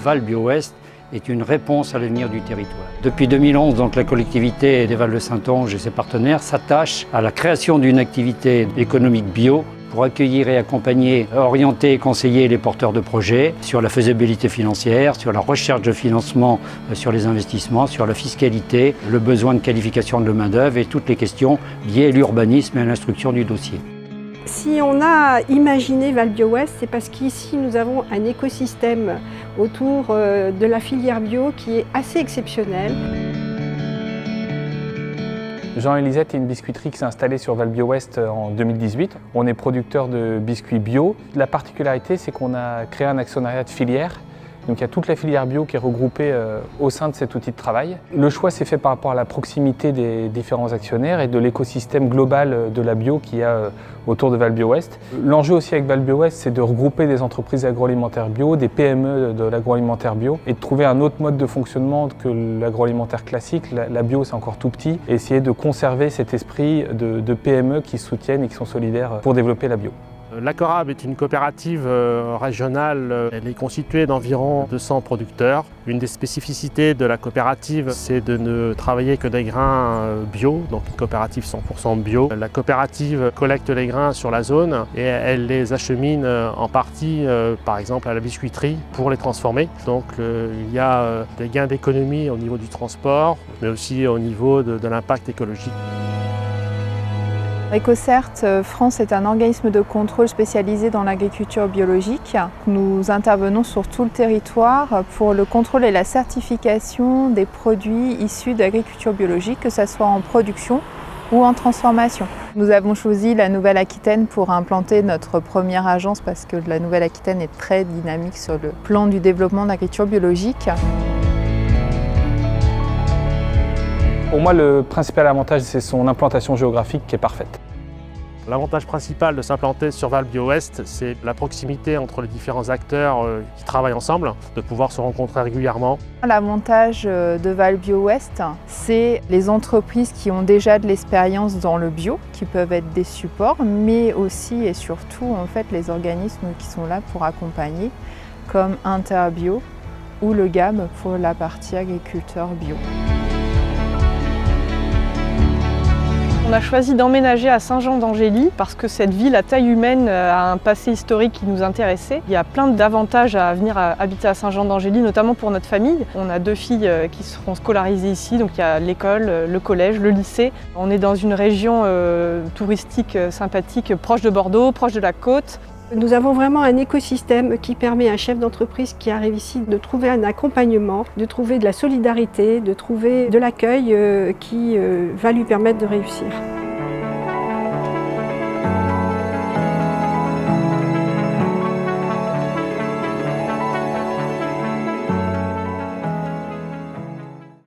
Val BioWest est une réponse à l'avenir du territoire. Depuis 2011, donc, la collectivité des Val-de-Saintonge et ses partenaires s'attachent à la création d'une activité économique bio pour accueillir et accompagner, orienter et conseiller les porteurs de projets sur la faisabilité financière, sur la recherche de financement, sur les investissements, sur la fiscalité, le besoin de qualification de la main-d'œuvre et toutes les questions liées à l'urbanisme et à l'instruction du dossier. Si on a imaginé Val BioWest, c'est parce qu'ici nous avons un écosystème autour de la filière bio qui est assez exceptionnel. Jean et Lisette est une biscuiterie qui s'est installée sur Val BioWest en 2018. On est producteur de biscuits bio. La particularité, c'est qu'on a créé un actionnariat de filière. Donc il y a toute la filière bio qui est regroupée au sein de cet outil de travail. Le choix s'est fait par rapport à la proximité des différents actionnaires et de l'écosystème global de la bio qu'il y a autour de Val BioWest. L'enjeu aussi avec Val BioWest, c'est de regrouper des entreprises agroalimentaires bio, des PME de l'agroalimentaire bio et de trouver un autre mode de fonctionnement que l'agroalimentaire classique. La bio, c'est encore tout petit et essayer de conserver cet esprit de PME qui soutiennent et qui sont solidaires pour développer la bio. La Corab est une coopérative régionale. Elle est constituée d'environ 200 producteurs. Une des spécificités de la coopérative, c'est de ne travailler que des grains bio, donc une coopérative 100% bio. La coopérative collecte les grains sur la zone et elle les achemine en partie, par exemple à la biscuiterie, pour les transformer. Donc il y a des gains d'économie au niveau du transport, mais aussi au niveau de l'impact écologique. EcoCert France est un organisme de contrôle spécialisé dans l'agriculture biologique. Nous intervenons sur tout le territoire pour le contrôle et la certification des produits issus d'agriculture biologique, que ce soit en production ou en transformation. Nous avons choisi la Nouvelle-Aquitaine pour implanter notre première agence parce que la Nouvelle-Aquitaine est très dynamique sur le plan du développement de l'agriculture biologique. Pour moi, le principal avantage, c'est son implantation géographique qui est parfaite. L'avantage principal de s'implanter sur Val BioWest, c'est la proximité entre les différents acteurs qui travaillent ensemble, de pouvoir se rencontrer régulièrement. L'avantage de Val BioWest, c'est les entreprises qui ont déjà de l'expérience dans le bio, qui peuvent être des supports, mais aussi et surtout en fait, les organismes qui sont là pour accompagner, comme Interbio ou le GAB pour la partie agriculteur bio. On a choisi d'emménager à Saint-Jean-d'Angély parce que cette ville à taille humaine a un passé historique qui nous intéressait. Il y a plein d'avantages à venir habiter à Saint-Jean-d'Angély, notamment pour notre famille. On a 2 filles qui seront scolarisées ici, donc il y a l'école, le collège, le lycée. On est dans une région touristique sympathique, proche de Bordeaux, proche de la côte. Nous avons vraiment un écosystème qui permet à un chef d'entreprise qui arrive ici de trouver un accompagnement, de trouver de la solidarité, de trouver de l'accueil qui va lui permettre de réussir.